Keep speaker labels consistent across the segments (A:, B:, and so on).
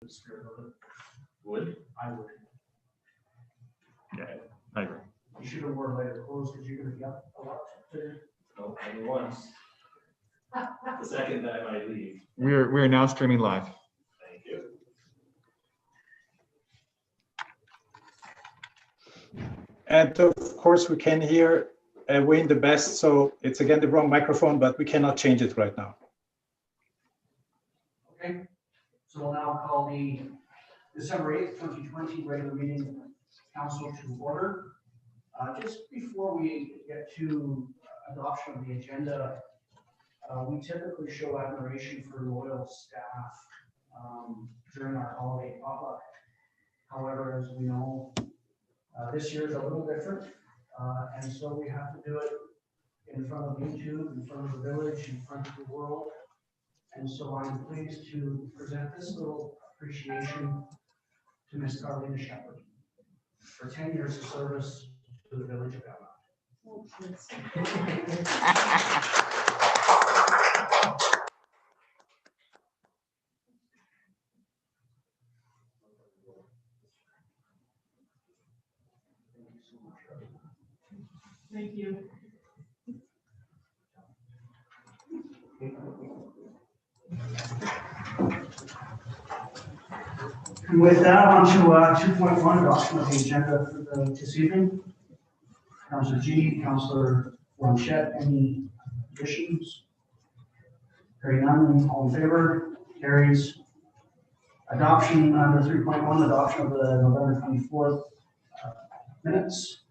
A: the spirit of it.
B: Would?
A: I would.
B: Yeah, I agree.
A: You should have worn lighter clothes because you're gonna be up a lot today.
B: No, only once. The second time I leave.
C: We're now streaming live.
B: Thank you.
D: And of course, we can hear Wayne the best, so it's again the wrong microphone, but we cannot change it right now.
A: Okay, so we'll now call the December 8th, 2020 regular meeting council to order. Just before we get to adoption of the agenda, we typically show admiration for loyal staff during our holiday potluck. However, as we know, this year is a little different, and so we have to do it in front of YouTube, in front of the village, in front of the world. And so I'm pleased to present this little appreciation to Ms. Carlina Shepherd for 10 years of service to the village of Belmont.
E: Thank you.
A: And with that, on to 2.1, adoption of the agenda for this evening. Councillor G, Councillor Blanchette, any additions? Hearing none, all in favor? Carries. Adoption under 3.1, adoption of the November 24th minutes.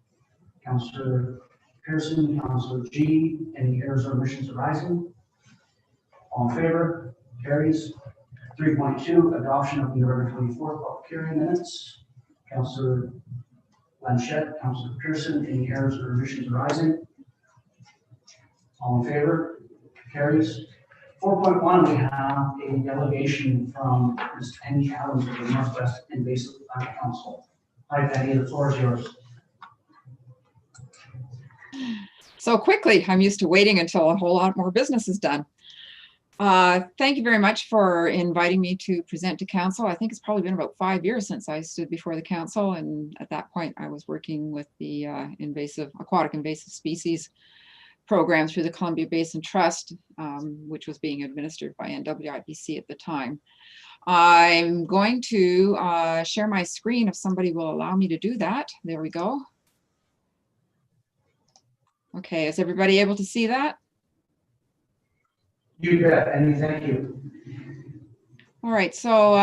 A: Councillor Pearson, Councillor G, any errors or omissions arising? All in favor? Carries. 3.2, adoption of the November 24th public hearing minutes. Councillor Blanchette, Councillor Pearson, any errors or omissions arising? All in favor? Carries. 4.1, we have a delegation from Ms. Penny Adams of the Northwest Invasive Plant Council. Hi, Penny, the floor is yours.
E: So quickly, I'm used to waiting until a whole lot more business is done. Thank you very much for inviting me to present to council. I think it's probably been about 5 years since I stood before the council, and at that point I was working with the aquatic invasive species program through the Columbia Basin Trust, which was being administered by NWIPC at the time. I'm going to share my screen if somebody will allow me to do that. There we go. Okay, is everybody able to see that?
A: You bet, Penny, thank you.
E: All right, so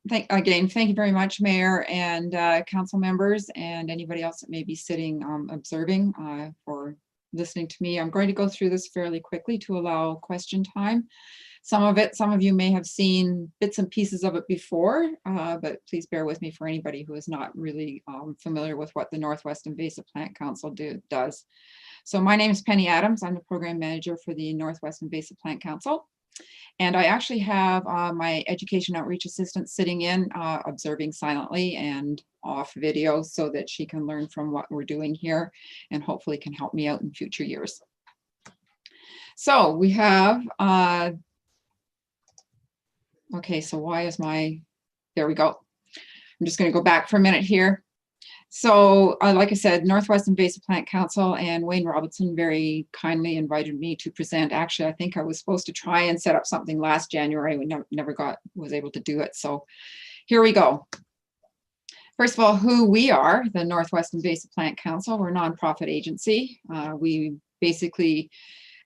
E: thank you very much, Mayor and council members and anybody else that may be sitting observing for listening to me. I'm going to go through this fairly quickly to allow question time. Some of you may have seen bits and pieces of it before, but please bear with me for anybody who is not really familiar with what the Northwest Invasive Plant Council does. So my name is Penny Adams. I'm the program manager for the Northwest Invasive Plant Council. And I actually have my education outreach assistant sitting in, observing silently and off video so that she can learn from what we're doing here and hopefully can help me out in future years. So we have, okay, so why is there we go. I'm just going to go back for a minute here. So like I said, Northwest Invasive Plant Council and Wayne Robinson very kindly invited me to present. Actually, I think I was supposed to try and set up something last January. We never was able to do it. So here we go. First of all, who we are, the Northwest Invasive Plant Council, we're a nonprofit agency. We basically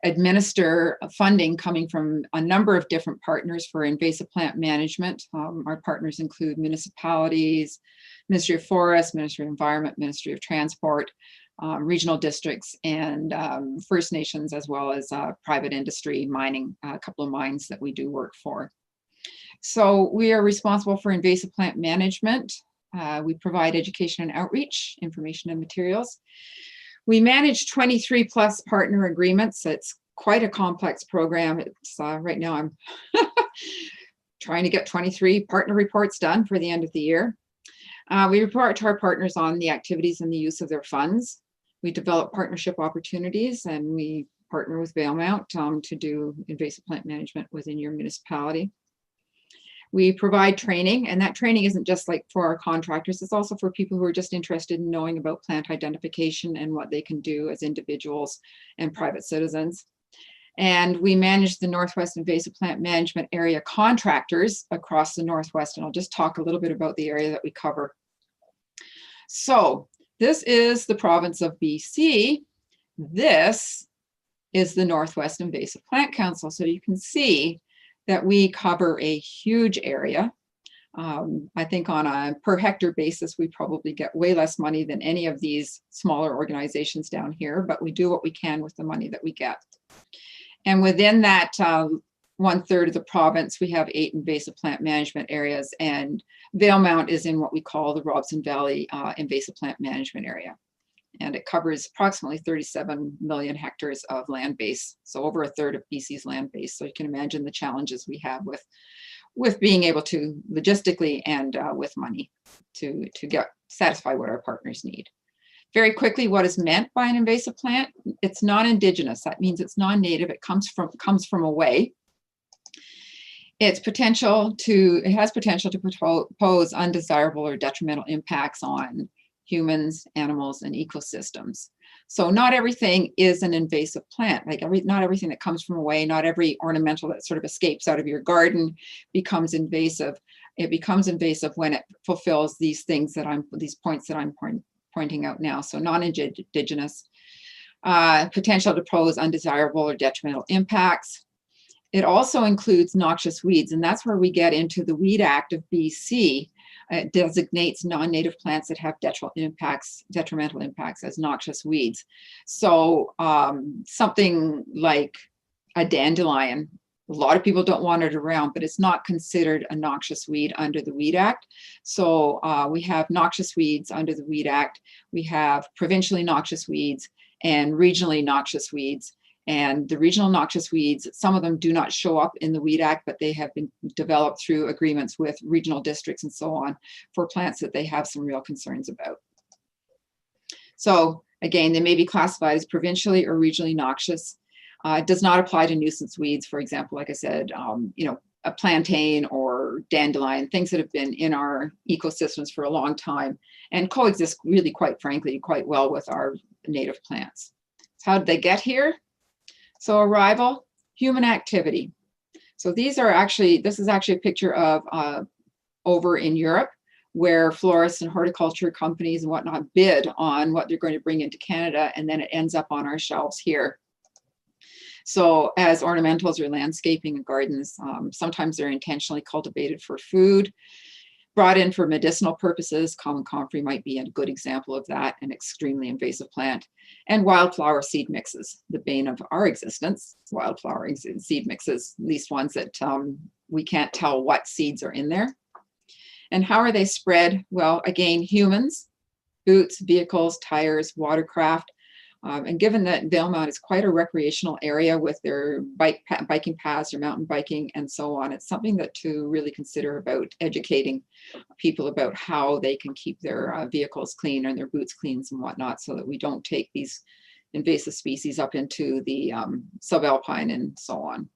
E: administer funding coming from a number of different partners for invasive plant management. Our partners include municipalities, Ministry of Forests, Ministry of Environment, Ministry of Transport, regional districts, and First Nations, as well as private industry, mining, a couple of mines that we do work for. So we are responsible for invasive plant management. We provide education and outreach, information and materials. We manage 23 plus partner agreements. It's quite a complex program. It's right now I'm trying to get 23 partner reports done for the end of the year. We report to our partners on the activities and the use of their funds. We develop partnership opportunities, and we partner with Valemount to do invasive plant management within your municipality. We provide training, and that training isn't just like for our contractors, it's also for people who are just interested in knowing about plant identification and what they can do as individuals and private citizens. And we manage the Northwest Invasive Plant Management Area contractors across the Northwest, and I'll just talk a little bit about the area that we cover. So this is the province of BC. This is the Northwest Invasive Plant Council. So you can see that we cover a huge area. I think on a per hectare basis, we probably get way less money than any of these smaller organizations down here, but we do what we can with the money that we get. And within that 1/3 of the province, we have 8 invasive plant management areas, and Valemount is in what we call the Robson Valley Invasive Plant Management Area. And it covers approximately 37 million hectares of land base, so over 1/3 of BC's land base. So you can imagine the challenges we have with being able to logistically and with money to satisfy what our partners need. Very quickly, what is meant by an invasive plant? It's non-indigenous. That means it's non-native. It comes from away. It has potential to pose undesirable or detrimental impacts on humans, animals, and ecosystems. So not everything is an invasive plant. Like not everything that comes from away, not every ornamental that sort of escapes out of your garden becomes invasive. It becomes invasive when it fulfills these points that I'm pointing out now. So non-indigenous, potential to pose undesirable or detrimental impacts. It also includes noxious weeds, and that's where we get into the Weed Act of BC. It designates non-native plants that have detrimental impacts as noxious weeds. So something like a dandelion, a lot of people don't want it around, but it's not considered a noxious weed under the Weed Act. So we have noxious weeds under the Weed Act. We have provincially noxious weeds and regionally noxious weeds. And the regional noxious weeds, some of them do not show up in the Weed Act, but they have been developed through agreements with regional districts and so on for plants that they have some real concerns about. So again, they may be classified as provincially or regionally noxious. It does not apply to nuisance weeds, for example, like I said, a plantain or dandelion, things that have been in our ecosystems for a long time and coexist really, quite frankly, quite well with our native plants. So how did they get here? So arrival, human activity. So this is actually a picture of over in Europe, where florists and horticulture companies and whatnot bid on what they're going to bring into Canada, and then it ends up on our shelves here. So as ornamentals or landscaping and gardens, sometimes they're intentionally cultivated for food, brought in for medicinal purposes. Common comfrey might be a good example of that, an extremely invasive plant. And wildflower seed mixes, the bane of our existence, wildflower seed mixes, at least ones that we can't tell what seeds are in there. And how are they spread? Well, again, humans, boots, vehicles, tires, watercraft. And given that Valemount is quite a recreational area with their biking paths or mountain biking and so on, it's something that to really consider about educating people about how they can keep their vehicles clean and their boots clean and whatnot, so that we don't take these invasive species up into the subalpine and so on.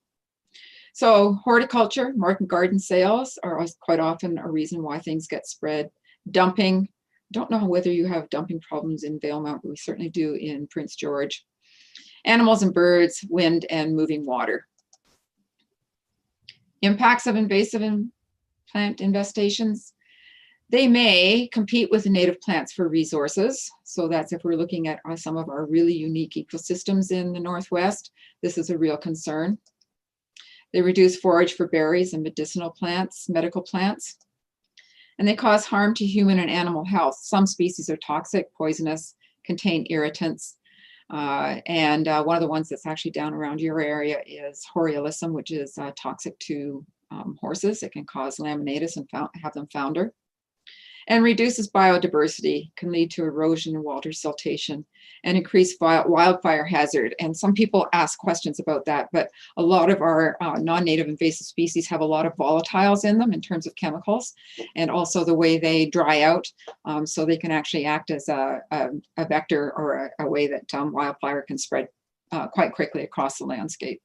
E: So horticulture, market garden sales are quite often a reason why things get spread. Dumping. Don't know whether you have dumping problems in Valemount, but we certainly do in Prince George. Animals and birds, wind, and moving water. Impacts of invasive plant infestations. They may compete with the native plants for resources. So that's if we're looking at some of our really unique ecosystems in the Northwest, this is a real concern. They reduce forage for berries and medicinal plants, medical plants. And they cause harm to human and animal health. Some species are toxic, poisonous, contain irritants. And one of the ones that's actually down around your area is Horiolisum, which is toxic to horses. It can cause laminitis and have them founder. And reduces biodiversity, can lead to erosion and water siltation, and increase wildfire hazard. And some people ask questions about that, but a lot of our non-native invasive species have a lot of volatiles in them in terms of chemicals, and also the way they dry out, so they can actually act as a vector or a way that wildfire can spread quite quickly across the landscape.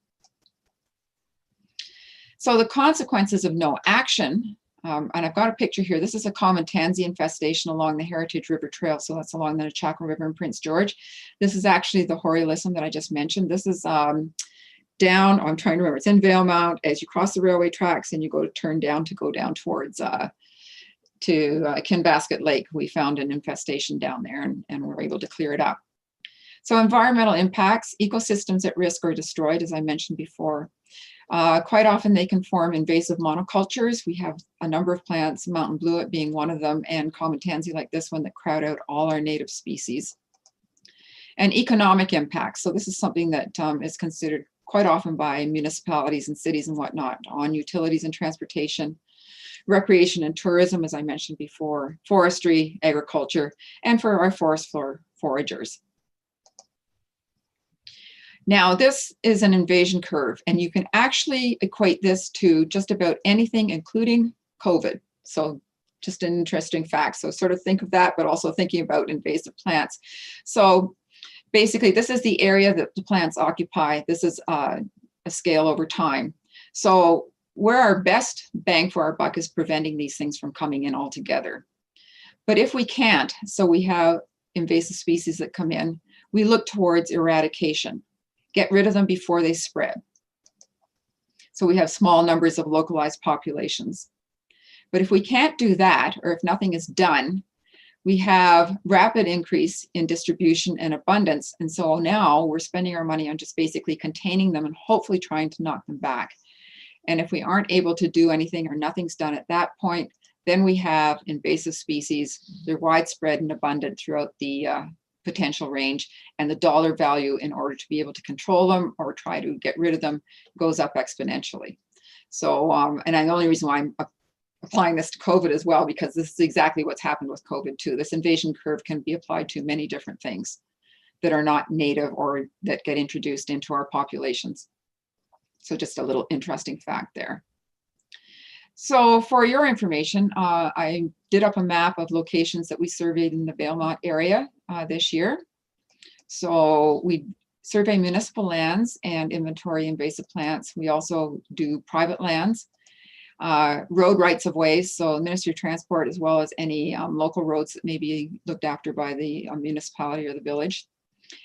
E: So the consequences of no action, and I've got a picture here. This is a common tansy infestation along the Heritage River Trail. So that's along the Chaco River in Prince George. This is actually the Horiolism that I just mentioned. This is down, I'm trying to remember, it's in Valemount as you cross the railway tracks and you turn down to go down towards Kinbasket Lake. We found an infestation down there and we're able to clear it up. So environmental impacts, ecosystems at risk or destroyed, as I mentioned before. Quite often they can form invasive monocultures. We have a number of plants, mountain bluet being one of them, and common tansy like this one that crowd out all our native species. And economic impacts. So this is something that is considered quite often by municipalities and cities and whatnot on utilities and transportation, recreation and tourism, as I mentioned before, forestry, agriculture, and for our forest floor foragers. Now, this is an invasion curve, and you can actually equate this to just about anything, including COVID. So just an interesting fact. So sort of think of that, but also thinking about invasive plants. So basically, this is the area that the plants occupy. This is a scale over time. So where our best bang for our buck is preventing these things from coming in altogether. But if we can't, so we have invasive species that come in, we look towards eradication. Get rid of them before they spread. So we have small numbers of localized populations. But if we can't do that, or if nothing is done, we have rapid increase in distribution and abundance. And so now we're spending our money on just basically containing them and hopefully trying to knock them back. And if we aren't able to do anything or nothing's done at that point, then we have invasive species. They're widespread and abundant throughout the potential range, and the dollar value in order to be able to control them or try to get rid of them goes up exponentially. So, and the only reason why I'm applying this to COVID as well, because this is exactly what's happened with COVID too. This invasion curve can be applied to many different things that are not native or that get introduced into our populations. So just a little interesting fact there. So for your information, I did up a map of locations that we surveyed in the Valemount area this year. So we survey municipal lands and inventory invasive plants. We also do private lands, road rights of ways, so the Ministry of Transport, as well as any local roads that may be looked after by the municipality or the village,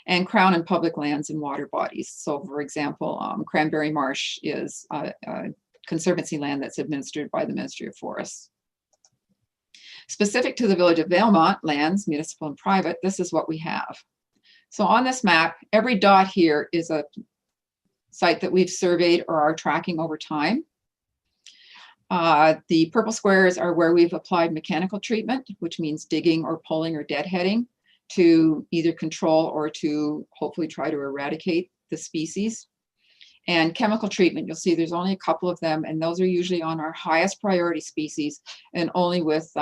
E: and crown and public lands and water bodies. So for example, Cranberry Marsh is conservancy land that's administered by the Ministry of Forests. Specific to the village of Valemount lands, municipal and private, this is what we have. So on this map, every dot here is a site that we've surveyed or are tracking over time. The purple squares are where we've applied mechanical treatment, which means digging or pulling or deadheading to either control or to hopefully try to eradicate the species. And chemical treatment, you'll see there's only a couple of them, and those are usually on our highest priority species and only with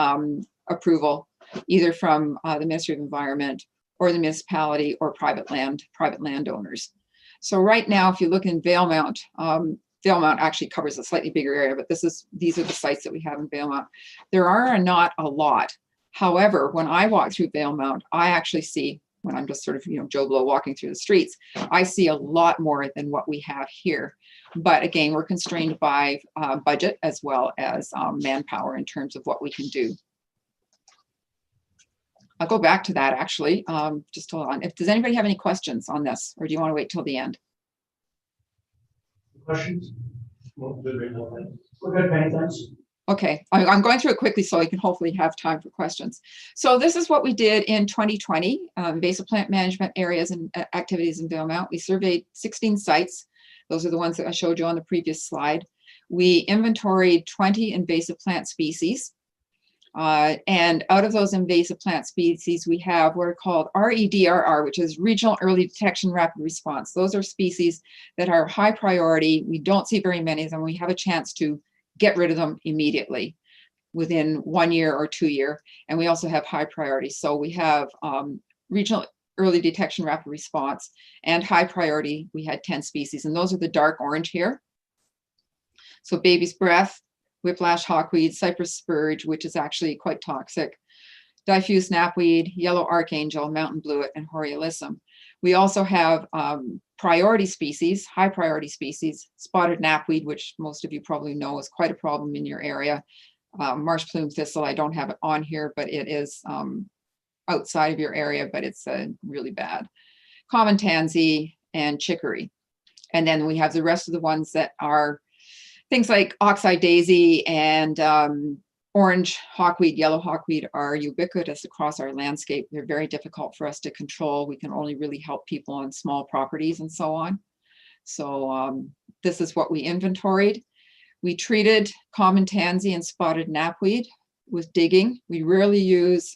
E: approval, either from the Ministry of Environment or the municipality or private landowners. So right now, if you look in Valemount, Valemount actually covers a slightly bigger area, but these are the sites that we have in Valemount. There are not a lot. However, when I walk through Valemount, I actually see, when I'm just sort of, Joe Blow walking through the streets, I see a lot more than what we have here. But again, we're constrained by budget as well as manpower in terms of what we can do. I'll go back to that actually, just hold on. Does anybody have any questions on this, or do you want to wait till the end?
A: Questions?
B: Well, good right now, right?
A: We're good, Penny, thanks.
E: Okay, I'm going through it quickly so I can hopefully have time for questions. So this is what we did in 2020, invasive plant management areas and activities in Valemount. We surveyed 16 sites. Those are the ones that I showed you on the previous slide. We inventoried 20 invasive plant species. And out of those invasive plant species, we have what are called REDRR, which is Regional Early Detection Rapid Response. Those are species that are high priority. We don't see very many of them. We have a chance to get rid of them immediately within 1 year or 2 year. And we also have high priority. So we have Regional Early Detection Rapid Response and high priority. We had 10 species, and those are the dark orange here. So baby's breath, whiplash hawkweed, cypress spurge, which is actually quite toxic, diffuse snapweed, yellow archangel, mountain bluet, and Horiolism. We also have priority species, high priority species, spotted knapweed, which most of you probably know is quite a problem in your area. Marsh plume thistle, I don't have it on here, but it is outside of your area, but it's really bad. Common tansy and chicory. And then we have the rest of the ones that are things like oxeye daisy and orange hawkweed, yellow hawkweed are ubiquitous across our landscape. They're very difficult for us to control. We can only really help people on small properties and so on. So this is what we inventoried. We treated common tansy and spotted knapweed with digging. We rarely use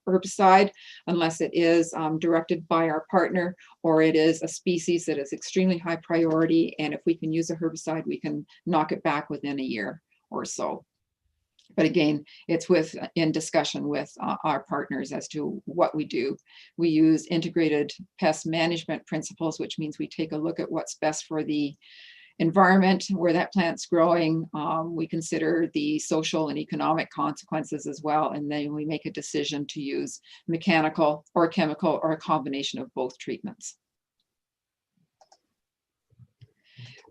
E: herbicide unless it is directed by our partner, or it is a species that is extremely high priority. And if we can use a herbicide, we can knock it back within a year or so. But again, it's in discussion with our partners as to what we do. We use integrated pest management principles, which means we take a look at what's best for the environment where that plant's growing. We consider the social and economic consequences as well, and then we make a decision to use mechanical or chemical or a combination of both treatments.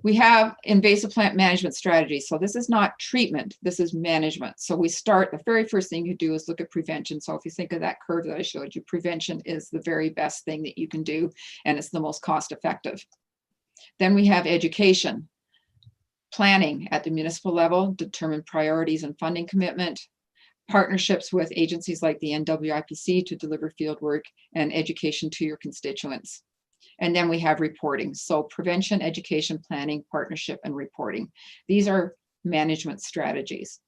E: We have invasive plant management strategies. So this is not treatment, this is management. So we start, the very first thing you do is look at prevention. So if you think of that curve that I showed you, prevention is the very best thing that you can do, and it's the most cost effective. Then we have education, planning at the municipal level, determine priorities and funding commitment, partnerships with agencies like the NWIPC to deliver field work, and education to your constituents. And then we have reporting. So prevention, education, planning, partnership, and reporting. These are management strategies.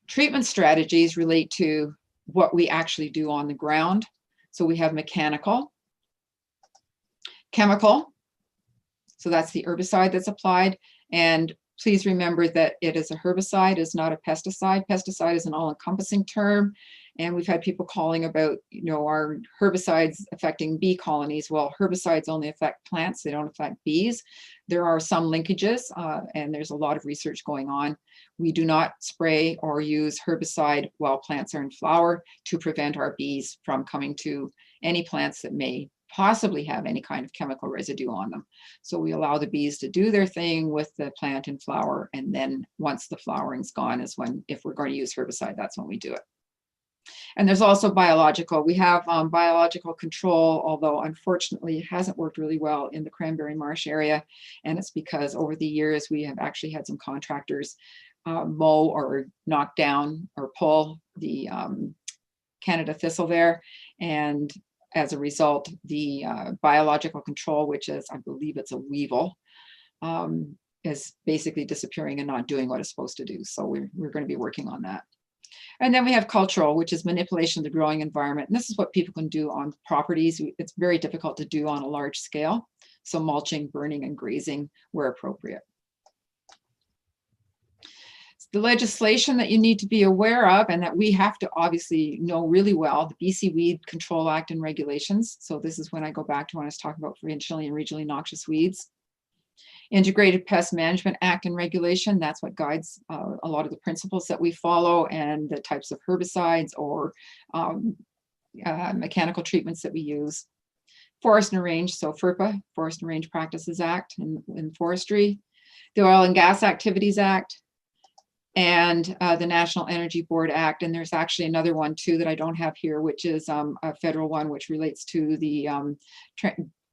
E: Treatment strategies relate to what we actually do on the ground. So we have mechanical, chemical. So that's the herbicide that's applied. And please remember that it is a herbicide, is not a pesticide. Pesticide is an all-encompassing term. And we've had people calling about, our herbicides affecting bee colonies. Well, herbicides only affect plants, they don't affect bees. There are some linkages, and there's a lot of research going on. We do not spray or use herbicide while plants are in flower to prevent our bees from coming to any plants that may possibly have any kind of chemical residue on them. So we allow the bees to do their thing with the plant in flower, and then once the flowering's gone is when, if we're going to use herbicide, that's when we do it. And there's also biological. We have biological control, although unfortunately it hasn't worked really well in the Cranberry Marsh area. And it's because over the years we have actually had some contractors mow or knock down or pull the Canada thistle there. And as a result, the biological control, which is, I believe it's a weevil, is basically disappearing and not doing what it's supposed to do. So we're going to be working on that. And then we have cultural, which is manipulation of the growing environment. And this is what people can do on properties. It's very difficult to do on a large scale. So mulching, burning, and grazing where appropriate. The legislation that you need to be aware of and that we have to obviously know really well, the BC Weed Control Act and regulations. So this is when I go back to when I was talking about provincially and regionally noxious weeds. Integrated Pest Management Act and regulation, that's what guides a lot of the principles that we follow and the types of herbicides or mechanical treatments that we use. Forest and Range, so FERPA, Forest and Range Practices Act in forestry. The Oil and Gas Activities Act, and the National Energy Board Act. And there's actually another one too that I don't have here, which is a federal one, which relates to the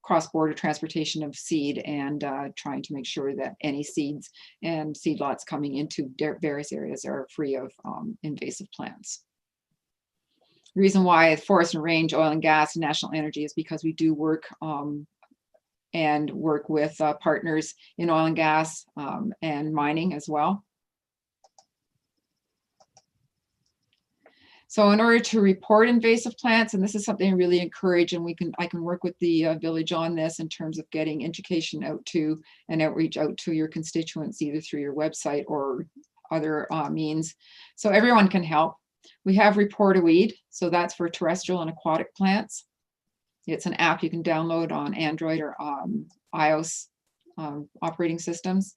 E: cross-border transportation of seed and trying to make sure that any seeds and seed lots coming into various areas are free of invasive plants. The reason why Forest and Range, Oil and Gas, and National Energy is because we do work and work with partners in oil and gas and mining as well. So in order to report invasive plants, and this is something I really encourage, and I can work with the village on this in terms of getting education out to and outreach out to your constituents, either through your website or other means. So everyone can help. We have Report-A-Weed, so that's for terrestrial and aquatic plants. It's an app you can download on Android or iOS operating systems.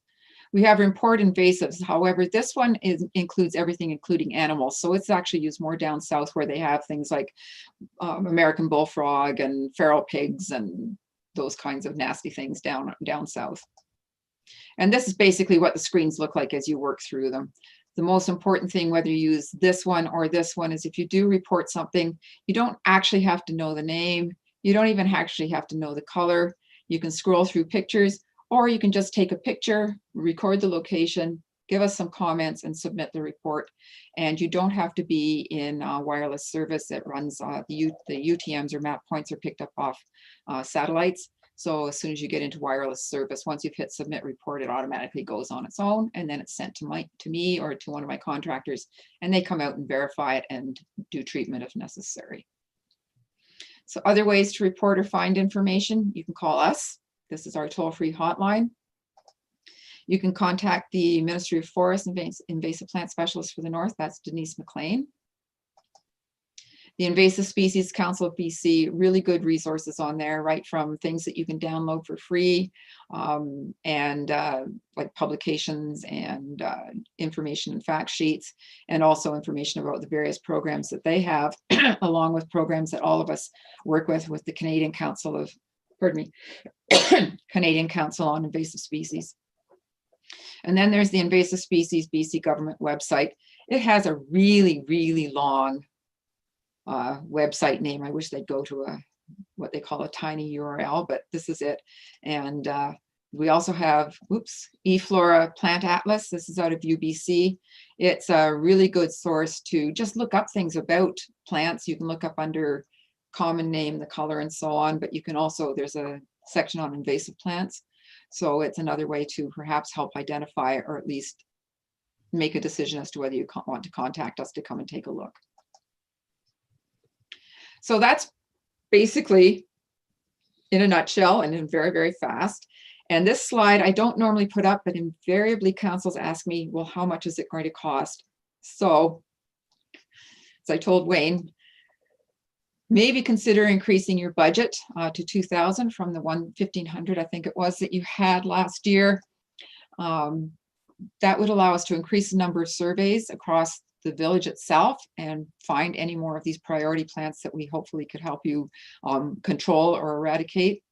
E: We have Report Invasives. However, this one includes everything, including animals. So it's actually used more down south where they have things like American bullfrog and feral pigs and those kinds of nasty things down south. And this is basically what the screens look like as you work through them. The most important thing, whether you use this one or this one, is if you do report something, you don't actually have to know the name. You don't even actually have to know the color. You can scroll through pictures, or you can just take a picture, record the location, give us some comments, and submit the report. And you don't have to be in wireless service that runs the UTMs or map points are picked up off satellites. So as soon as you get into wireless service, once you've hit submit report, it automatically goes on its own, and then it's sent to me or to one of my contractors, and they come out and verify it and do treatment if necessary. So other ways to report or find information, you can call us. This is our toll-free hotline. You can contact the Ministry of Forests and Invasive Plant Specialist for the North. That's Denise McLean. The Invasive Species Council of BC, really good resources on there, right from things that you can download for free and like publications and information and fact sheets, and also information about the various programs that they have, along with programs that all of us work with the Canadian Council of, pardon me, Canadian Council on Invasive Species. And then there's the Invasive Species BC government website. It has a really, really long website name. I wish they'd go to what they call a tiny URL, but this is it. And we also have, eFlora Plant Atlas. This is out of UBC. It's a really good source to just look up things about plants. You can look up under common name, the color, and so on, but you can also, there's a section on invasive plants. So it's another way to perhaps help identify, or at least make a decision as to whether you want to contact us to come and take a look. So that's basically in a nutshell and in very, very fast. And this slide I don't normally put up, but invariably councils ask me, well, how much is it going to cost? So as I told Wayne, maybe consider increasing your budget to 2,000 from the 1,500, I think it was, that you had last year. That would allow us to increase the number of surveys across the village itself and find any more of these priority plants that we hopefully could help you control or eradicate.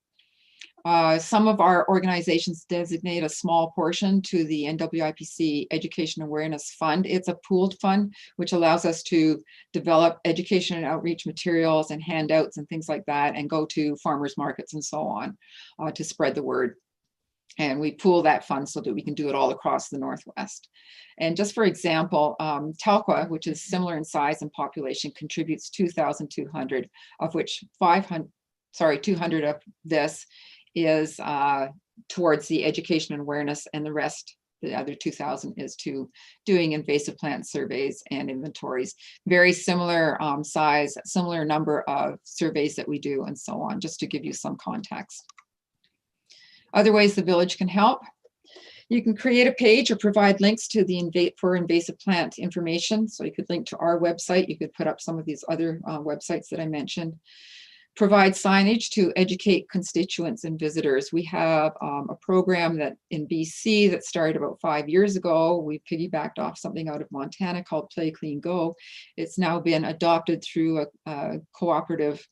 E: Some of our organizations designate a small portion to the NWIPC Education Awareness Fund. It's a pooled fund, which allows us to develop education and outreach materials and handouts and things like that, and go to farmers markets and so on to spread the word. And we pool that fund so that we can do it all across the Northwest. And just for example, Telkwa, which is similar in size and population, contributes 2,200, of which 200 of this is towards the education and awareness, and the rest, the other 2,000, is to doing invasive plant surveys and inventories. Very similar size, similar number of surveys that we do, and so on, just to give you some context. Other ways the village can help: you can create a page or provide links to the invasive plant information. So you could link to our website. You could put up some of these other websites that I mentioned. Provide signage to educate constituents and visitors. We have a program that in BC that started about 5 years ago. We piggybacked off something out of Montana called Play Clean Go. It's now been adopted through a cooperative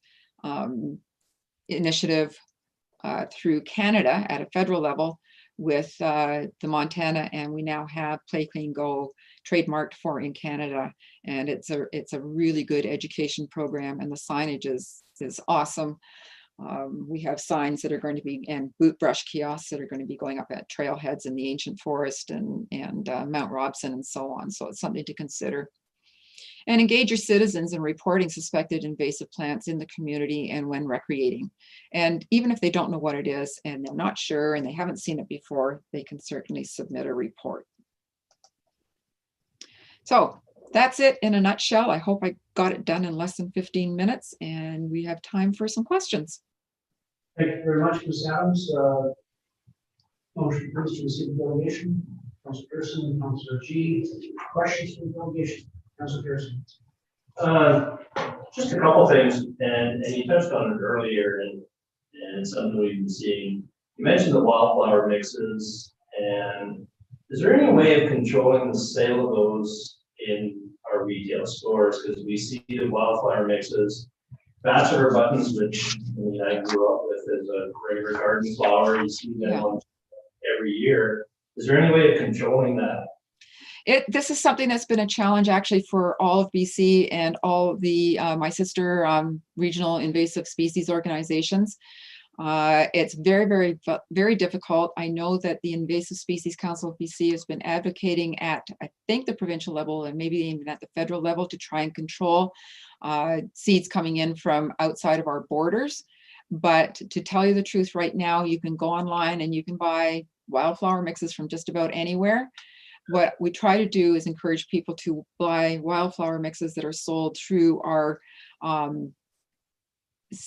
E: initiative through Canada at a federal level with the Montana, and we now have Play Clean Go trademarked for in Canada. And it's a really good education program, and the signage is awesome. We have signs that are going to be, and boot brush kiosks that are going to be going up at trailheads in the ancient forest and Mount Robson and so on. So it's something to consider. And engage your citizens in reporting suspected invasive plants in the community and when recreating. And even if they don't know what it is and they're not sure and they haven't seen it before, they can certainly submit a report. So that's it in a nutshell. I hope I got it done in less than 15 minutes, and we have time for some questions.
A: Thank you very much, Ms. Adams. Motion please to receive the delegation. Councilor Pearson, Councilor G. Questions from the delegation? Councilor Pearson.
B: Just a couple things, and you touched on it earlier, and something we've been seeing. You mentioned the wildflower mixes, and is there any way of controlling the sale of those in our retail stores? Because we see the wildflower mixes, bachelor buttons, which I mean, I grew up with as a regular garden flower. You see them
E: Yeah.
B: once every year. Is there any way of controlling that?
E: This is something that's been a challenge actually for all of BC and all of the, my sister regional invasive species organizations. It's very difficult. I know that the Invasive Species Council of BC has been advocating at, I think, the provincial level and maybe even at the federal level to try and control seeds coming in from outside of our borders. But to tell you the truth, right now, you can go online and you can buy wildflower mixes from just about anywhere. What we try to do is encourage people to buy wildflower mixes that are sold through our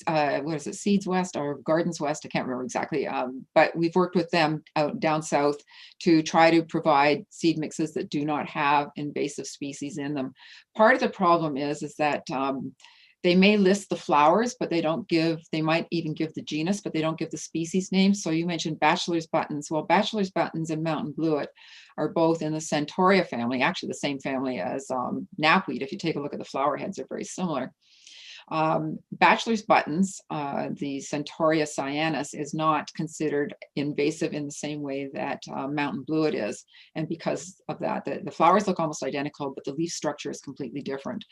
E: what is it, Seeds West or Gardens West, I can't remember exactly, but we've worked with them out down south to try to provide seed mixes that do not have invasive species in them. Part of the problem is that they may list the flowers, but they don't give, they might even give the genus, but they don't give the species name. So you mentioned bachelor's buttons. Well, bachelor's buttons and mountain bluet are both in the Centaurea family, actually the same family as knapweed. If you take a look at the flower heads, they're very similar. Bachelor's buttons, the Centaurea cyanus, is not considered invasive in the same way that mountain bluet is. And because of that, the flowers look almost identical, but the leaf structure is completely different.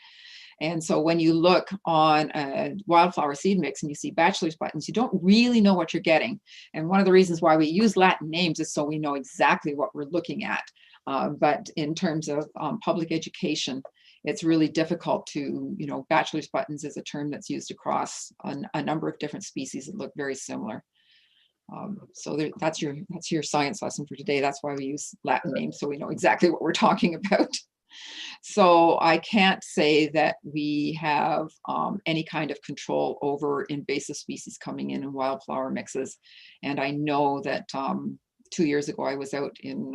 E: And so when you look on a wildflower seed mix and you see bachelor's buttons, you don't really know what you're getting. And one of the reasons why we use Latin names is so we know exactly what we're looking at. But in terms of public education, it's really difficult to, you know, bachelor's buttons is a term that's used across a number of different species that look very similar. So that's your science lesson for today. That's why we use Latin names, so we know exactly what we're talking about. So I can't say that we have any kind of control over invasive species coming in wildflower mixes. And I know that 2 years ago, I was out in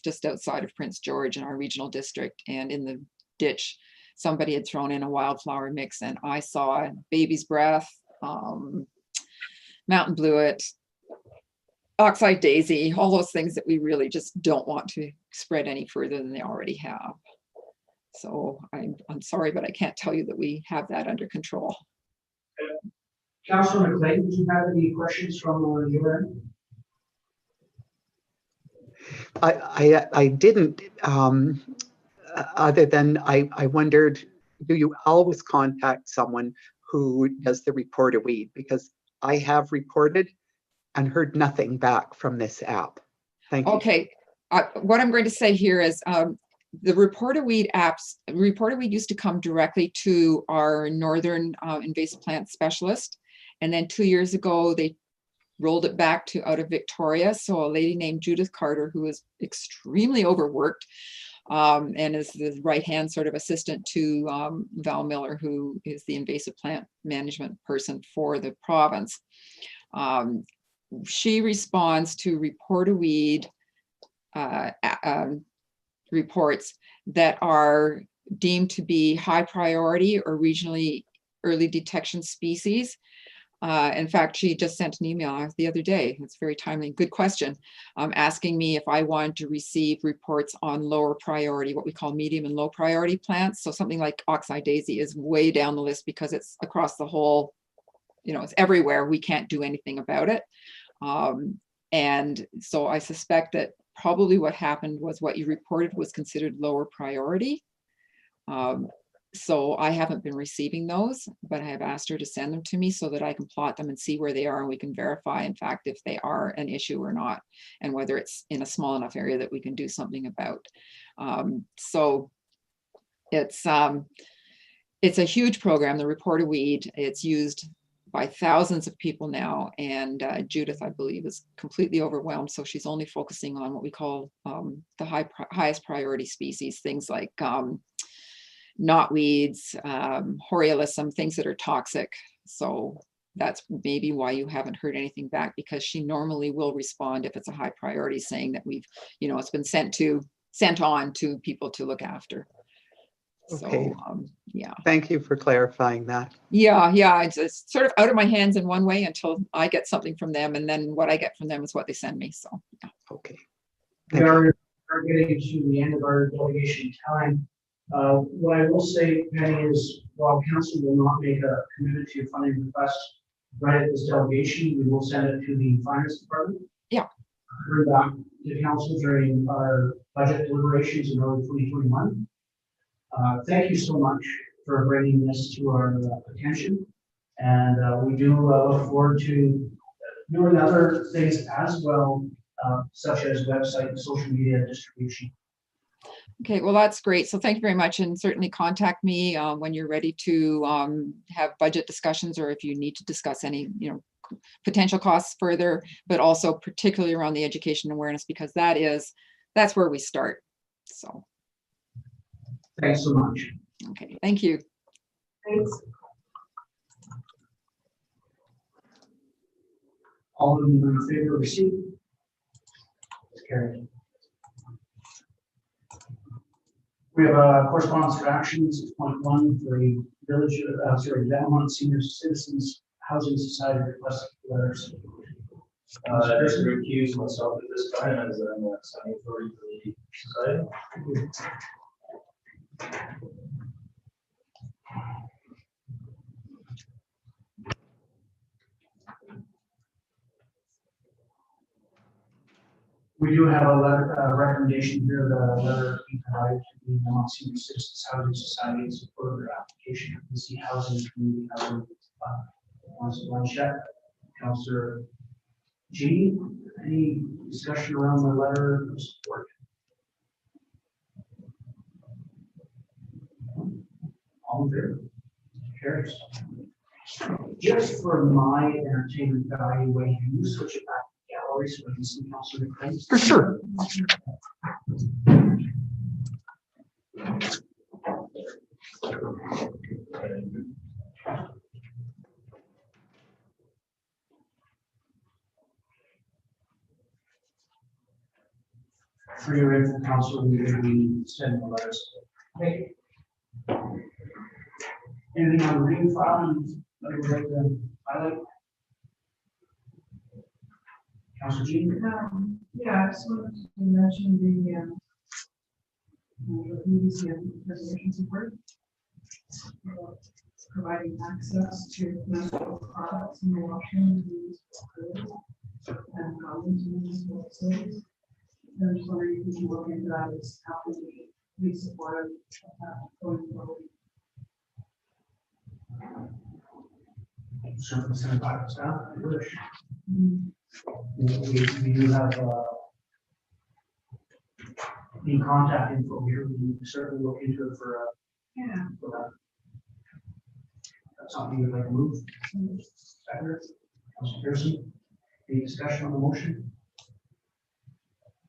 E: just outside of Prince George in our regional district, and in the ditch, somebody had thrown in a wildflower mix, and I saw baby's breath, mountain bluet, oxeye daisy, all those things that we really just don't want to spread any further than they already have. So I'm sorry, but I can't tell you that we have that under control.
A: Councilor McLean, do you have any questions from your end?
C: I didn't, other than I wondered, do you always contact someone who does the report a weed? Because I have reported and heard nothing back from this app. Thank you.
E: Okay, what I'm going to say here is the Report a Weed apps, Report a Weed used to come directly to our northern invasive plant specialist. And then 2 years ago, they rolled it back to out of Victoria. So a lady named Judith Carter, who is extremely overworked and is the right-hand sort of assistant to Val Miller, who is the invasive plant management person for the province. She responds to Report a Weed reports that are deemed to be high priority or regionally early detection species. In fact, she just sent an email the other day. It's very timely. Good question. Asking me if I want to receive reports on lower priority, what we call medium and low priority plants. So something like oxeye daisy is way down the list because it's across the whole, you know, it's everywhere. We can't do anything about it. And so I suspect that probably what happened was what you reported was considered lower priority. So I haven't been receiving those, but I have asked her to send them to me so that I can plot them and see where they are, and we can verify, in fact, if they are an issue or not, and whether it's in a small enough area that we can do something about. So it's a huge program, the Report a Weed. It's used by thousands of people now, and Judith, I believe, is completely overwhelmed. So she's only focusing on what we call the highest priority species, things like knotweeds, Horiolisum, things that are toxic. So that's maybe why you haven't heard anything back, because she normally will respond if it's a high priority, saying that we've, you know, it's been sent on to people to look after.
C: Okay.
E: So, yeah.
C: Thank you for clarifying that.
E: Yeah, it's sort of out of my hands in one way until I get something from them, and then what I get from them is what they send me. So, yeah.
C: Okay.
A: We are getting to the end of our delegation time. What I will say, Penny, is while council will not make a commitment to your funding request right at this delegation, we will send it to the finance department.
E: Yeah.
A: Bring back to council during our budget deliberations in early 2021. Thank you so much for bringing this to our attention. And we do look forward to doing other things as well, such as website and social media distribution.
E: Okay, well, that's great. So thank you very much, and certainly contact me when you're ready to have budget discussions, or if you need to discuss any, potential costs further, but also particularly around the education awareness, because that's where we start. So,
A: Thanks so much.
E: okay, thank you.
F: Thanks.
A: All of them in favor of receipt? It's carried. We have a correspondence for action, 6.1 for the village, Belmont Senior Citizens Housing Society request letters.
B: I recuse myself at this time as I'm signing for the society.
A: We do have a letter, recommendation here, the letter be provided to the Belmont Senior Citizens Housing Society in support of their application of BC Housing Community Housing. Councilor Blanchette, Councilor G, any discussion around the letter of support? All in favor? Carries. Just for my entertainment value, when you switch it back to gallery so I can see Councilor McLean.
C: For sure.
A: For your info, Council, we will be sending the letters. Okay. Anything on the reading file that you would like to highlight? Councilor Jean?
F: Yeah, I just wanted to mention the museum preservation support. Providing access to medical products in the Washington and housing to municipal facilities. I'm just wondering if you can look into that, is how can we be supportive of that going forward?
A: Certainly send it back to staff, if you wish. We do have the contact info here. We certainly look into it for
F: Yeah.
A: that. That's something you'd like to move. Second, Councilor Pearson, any discussion on the motion?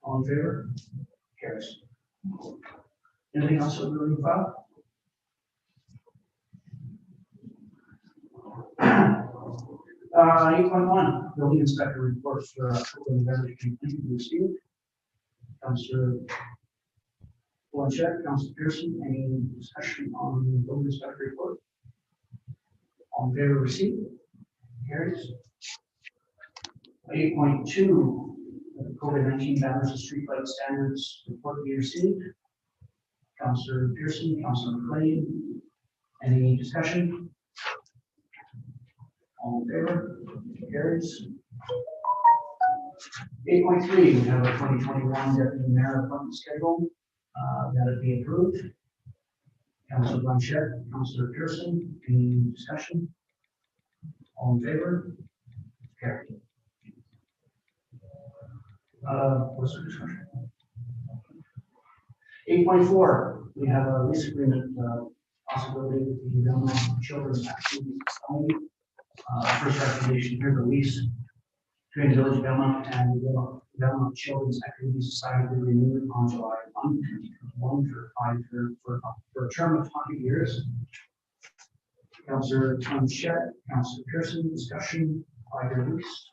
A: All in favor? Carries. Anything else on the reading file? 8.1, building inspector report for November 2020 received. Councilor Blanchette, Councilor Pearson, any discussion on the building inspector report? All in favor of receipt? Carries. 8.2, COVID-19 banners and streetlight standards report be received. Councilor Pearson, Councilor McLean, any discussion? All in favor? Carries. 8.3, we have a 2021 deputy mayor appointment schedule. That it be approved. Councilor Blanchette, Councilor Pearson, any discussion? All in favor? Carried. What's the discussion? 8.4, we have a lease agreement possibility with the Belmont Children's Activity Society. First recommendation here, the lease between Village of Belmont and the Belmont Children's Activity Society will be renewed on July 1, 2021 for a term of 5 years. Councilor Blanchette, Councilor Pearson, discussion, 5-year lease.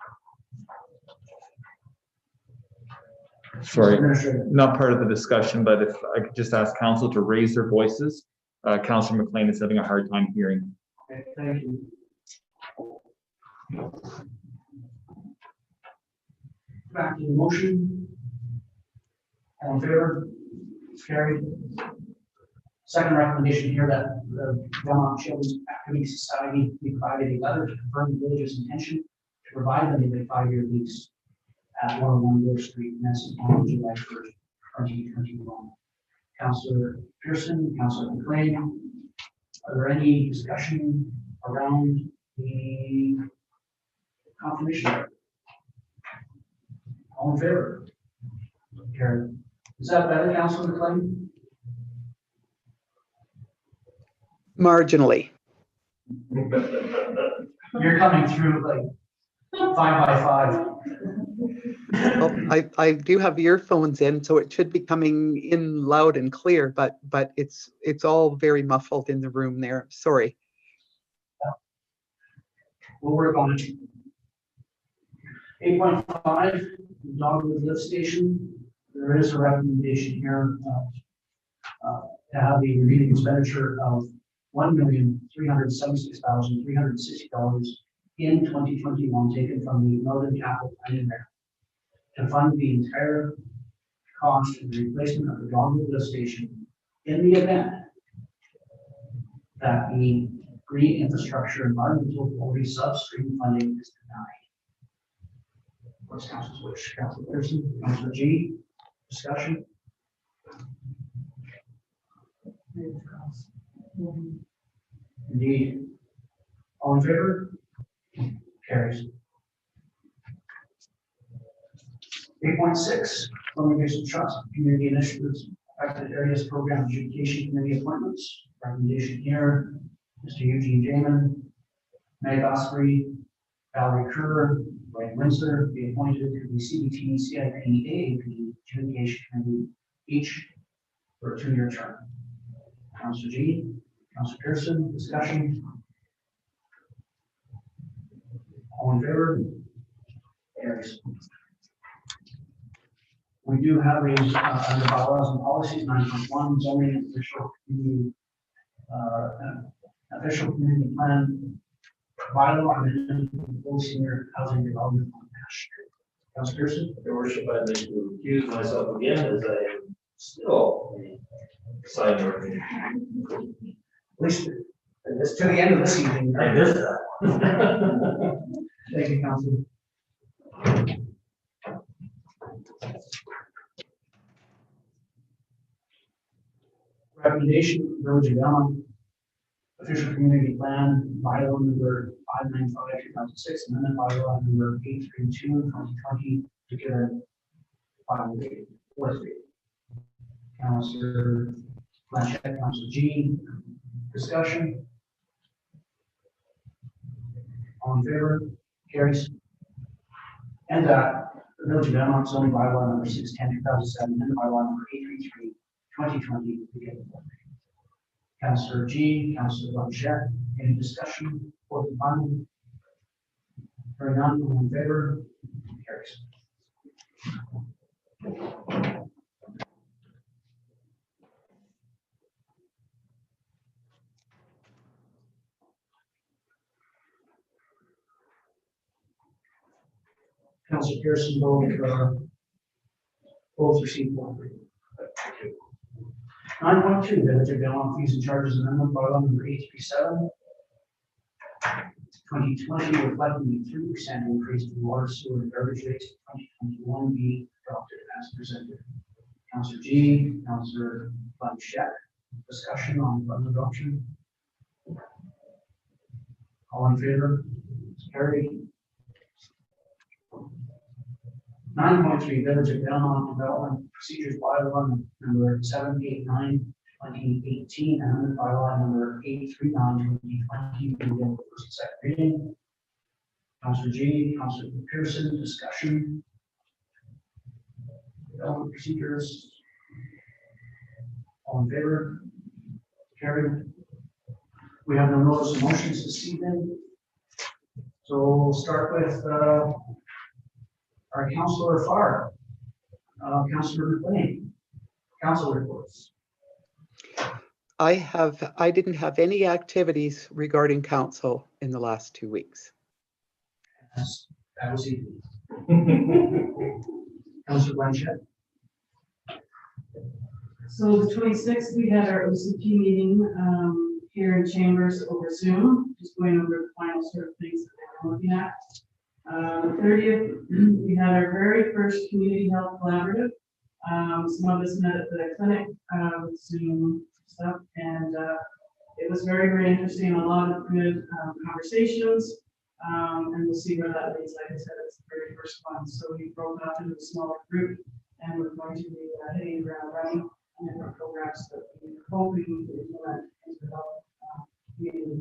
G: Sorry,
A: Administrator.
G: not part of the discussion, but if I could just ask council to raise their voices. Councilor McLean is having a hard time hearing.
A: Okay, thank you. Back to the motion. All in favor? Carried. Second recommendation here that the Belmont Children's Activity Society be provided a letter to confirm the village's intention to provide them with a 5-year lease at 101 Grove Street, and that's on July 1st, 2021. Councillor Pearson, Councillor McLean, are there any discussion around the confirmation letter? All in favor? Carried. Is that better, Councillor McLean?
C: Marginally.
A: You're coming through like 5 by 5.
C: Well, I do have earphones in, so it should be coming in loud and clear, but it's all very muffled in the room there. Sorry.
A: We'll work on it. 8.5, Dogwood Lift Station. There is a recommendation here to have the remaining expenditure of $1,376,360 in 2021 taken from the Northern Capital Planning Grant to fund the entire cost of the replacement of the Dogwood Lift Station in the event that the green infrastructure environmental quality substream funding is denied. What's council's wish? Councilor Pearson, Councilor G, discussion? Indeed. All in favor? Carries. 8.6, Columbia Trust Community Initiatives Affected Areas Program Adjudication Committee Appointments. Recommendation here, Mr. Eugene Jamin, Meg Osprey, Valerie Kerr, Ryan Windsor be appointed to the CBT, CIP, AAP Adjudication Committee, each for a 2-year term. Councilor G, Councilor Pearson, discussion. All in favor? Carries. We do have a, under bylaws and policies, 9.1, zoning and official community plan bylaw amendment for full senior housing development on Ash Street. Councilor Pearson?
B: Your worship, I'd like to recuse myself again as I am still a sign working.
A: At least it's to the end of this evening.
B: I missed that.
A: Thank you, Councilor. Recommendation, Village of Elm, official community plan, bylaw number 595/2006, amendment bylaw number 832/2020, together final reading, fourth reading. Councilor Blanchett, Councilor G, discussion. All in favor? Carries. And the Village of Belmont zoning bylaw number 610/2007, and bylaw number 833/2020, together. Councilor G, Councilor Blanchett, any discussion for the final? Hearing none, all in favor? Carries. Councilor Pearson, both received one reading. 9.2, Village of Belmont fees and charges amendment bylaw number 837/2020, reflecting the 3% increase in water, sewer, and garbage rates for 2021 be adopted as presented. Councilor G, Councilor Blanchett, discussion on fund adoption. All in favor? Carried. 9.3, Village of Belmont Development Procedures Bylaw number 789/2018, and bylaw number 839/2020, begin with first and second reading. Councilor G, Councilor Pearson, discussion. Development procedures. All in favor? Carried. We have no notice of motions this evening. So we'll start with our Councilor Farr, Councilor McLean, council reports.
C: I didn't have any activities regarding council in the last 2 weeks.
A: That was easy. Councilor Blanchett.
F: So the 26th, we had our OCP meeting here in Chambers over Zoom, just going over the final sort of things that they were looking at. The 30th, we had our very first community health collaborative. Some of us met at the clinic with Zoom stuff, and it was very, very interesting. A lot of good conversations, and we'll see where that leads. Like I said, it's the very first one, so we broke up into a smaller group, and we're going to be hitting the ground running on different programs that we're hoping to implement into the health community.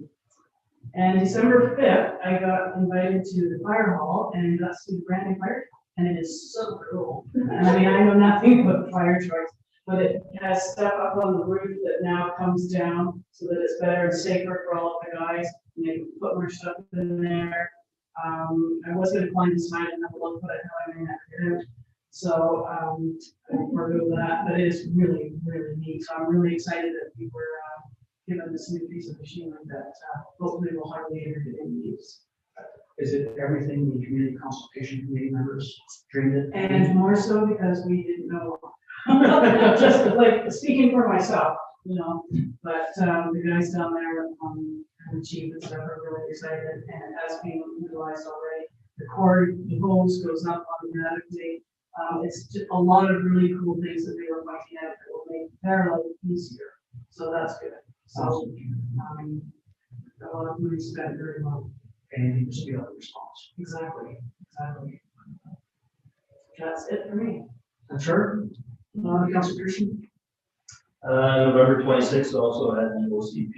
F: And December 5th, I got invited to the fire hall and got to see the brand new fire truck, and it is so cool. I mean, I know nothing about fire trucks, but it has stuff up on the roof that now comes down so that it's better and safer for all of the guys, and they can put more stuff in there. I was gonna climb inside and have a look, but I know I didn't. So, we're good with that, but it is really, really neat. So I'm really excited that we were, given this new piece of machinery that, hopefully will hardly ever get any use.
A: Is it everything the community consultation committee members dreamed it?
F: And more so because we didn't know. Just like speaking for myself, you know, but, the guys down there, the chief and stuff are really excited, and it has been utilized already. The cord, the hose goes up automatically. It's just a lot of really cool things that they were looking at that will make their life easier. So that's good. So, a lot of money spent very well.
A: And just be able to response.
F: Exactly. That's it for me.
A: That's her. Council Pearson.
B: November 26th also had an OCP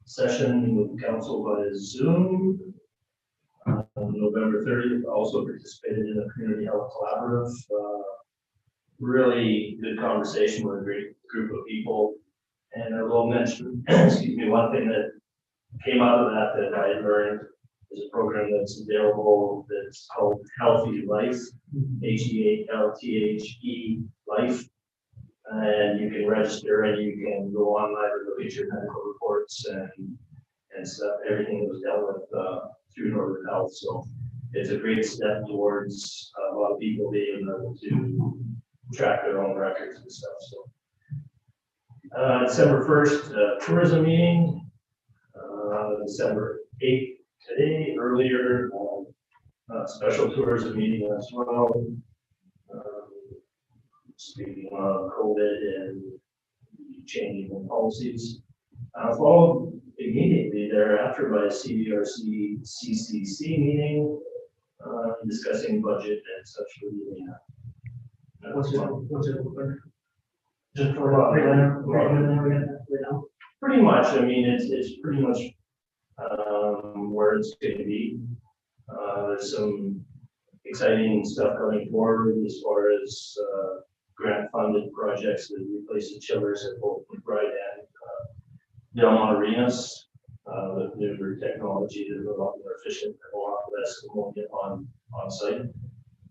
B: session with council by Zoom. November 30th, also participated in a community health collaborative. Really good conversation with a great group of people. And I will mention, excuse me, one thing that came out of that I learned is a program that's available that's called Healthy Life, HEALTHE Life. And you can register and you can go online and look at your medical reports and stuff, everything that was dealt with through Northern Health. So it's a great step towards a lot of people being able to track their own records and stuff. So December 1st, tourism meeting. December 8th, today, earlier, special tourism meeting as well. Speaking of COVID and changing the policies. Followed immediately thereafter by CBRC CCC meeting, discussing budget and such for the
A: What's it look like? Just for a
B: pretty much. I mean, it's pretty much where it's going to be. There's some exciting stuff coming forward as far as grant funded projects that replace the chillers at both McBride and Delmont Arenas with newer technology that is a lot more efficient and a lot less ammonia on site.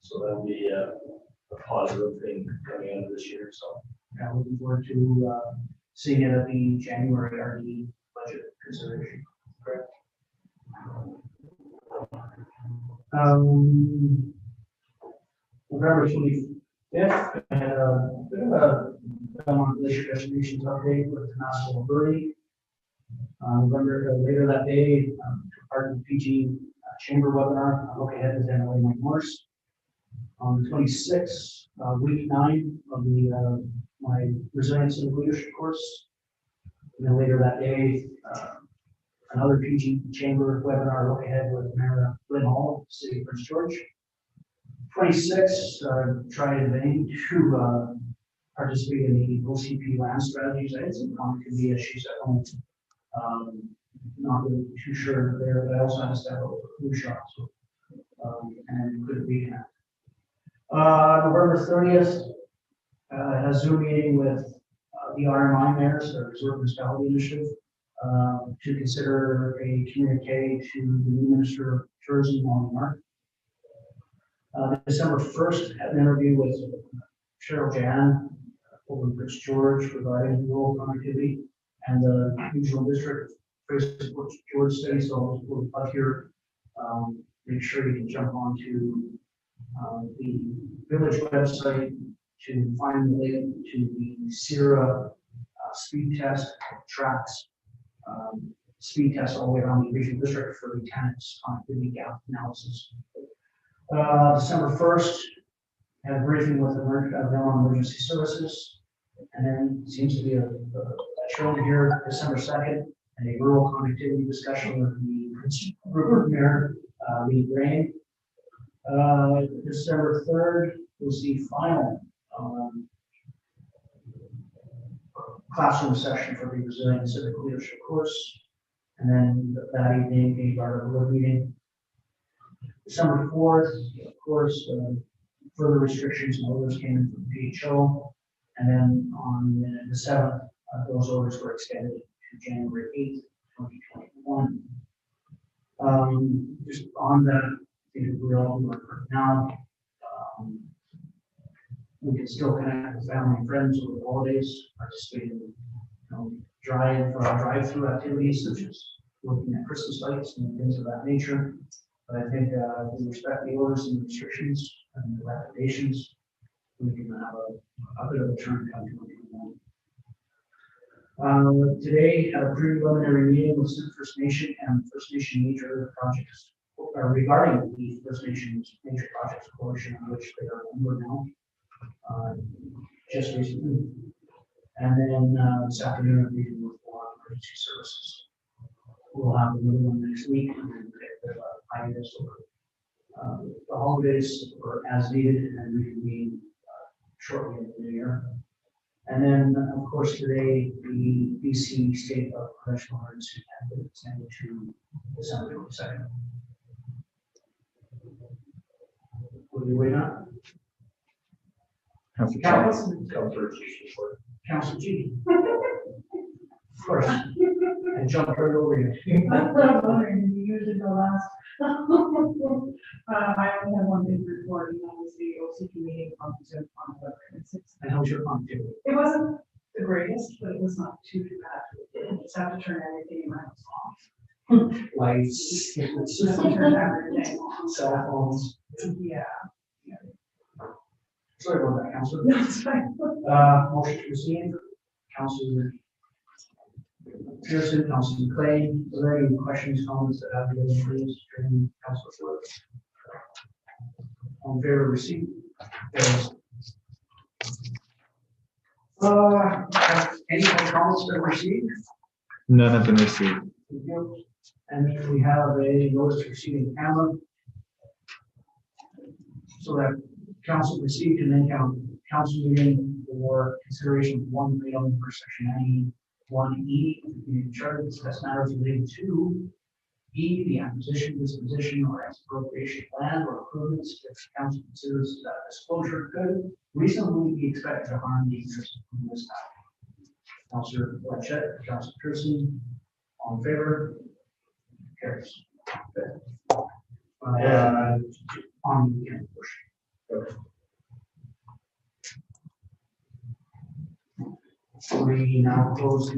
B: So that'll be a positive thing coming out of this year. So
A: Yeah, looking forward to seeing it at the January RD budget consideration. Correct. November 25th, I had a bit of a Belmont Glacier Destinations update with National Birdie. Later that day, part of the PG Chamber webinar, look ahead is NLA Mike Morse. On the 26th, week 9 of the my resilience and leadership course. And then later that day, another PG Chamber webinar, look ahead with Mayor Lynn Hall, City of Prince George. 26, tried in vain to participate in the OCP land strategies. I had some connectivity issues at home. Not really too sure there, but I also had to step up with a flu shot, so and couldn't be that. November 30th, a Zoom meeting with the RMI mayors, the Reserve Municipality Initiative, to consider a communique to the new Minister of Tourism, Lonnie Mark. December 1st, had an interview with Cheryl Jan over in Prince George regarding rural connectivity and the regional district Prince George City. So we'll plug here. Make sure you can jump onto the village website, to find the link to the Sierra speed test tracks, speed test all the way around the regional district for lieutenants connectivity gap analysis. December 1st, had a briefing with Vermont Emergency Services, and then seems to be a shown here December 2nd, and a rural connectivity discussion with the Prince Rupert Mayor, Lee Grain. December 3rd was the final classroom session for the Resilient Civic Leadership course, and then that evening, a board meeting. December 4th, of course, further restrictions and orders came in from DHO, and then on the 7th, those orders were extended to January 8th, 2021. Just on that, I think we're all working now. We can still connect with family and friends over the holidays, participate in drive-through activities such as looking at Christmas lights and things of that nature. But I think we respect the orders and restrictions and the recommendations. We can have a bit of a turn come to today, had a preliminary meeting with Sioux First Nation and First Nation major projects regarding the First Nations major projects coalition, on which they are a member now, just recently. And then this afternoon, I'm meeting with Vermont Emergency Services. We'll have another one next week, and then get the hiatus over the holidays or as needed, and then reconvene shortly in the new year. And then, of course, today, the BC State of Professional Emergency has been extended to December 22nd. Will you wait on?
G: Councilor
A: Council G. Of course. And jump right over you.
F: You usually go last. I only have one thing to report, and that was the OCP meeting on Zoom on November 26th.
A: And how's your connectivity?
F: It wasn't the greatest, but it was not too bad. You just have to turn everything around off.
A: Lights,
F: Just turn everything off.
A: cell phones.
F: Yeah.
A: Sorry about that, Councilor.
F: No, it's fine.
A: Motion to receive, Councilor Pearson, Councilor McLean. Are there any questions, comments that have been raised during Councilor's work? On favor of receipt? Carries. Any other comments been received?
G: None have been received.
A: Thank you. And we have a notice receiving camera. So that council received and then council meeting for consideration of one item for section 91E, the charter discuss matters related to E, the acquisition, disposition, or expropriation of land or improvements if council considers that disclosure could reasonably be expected to harm the interest of the municipality. Councilor Blanchette, Councilor Pearson, all in favor? Carries. On the end portion. We now close the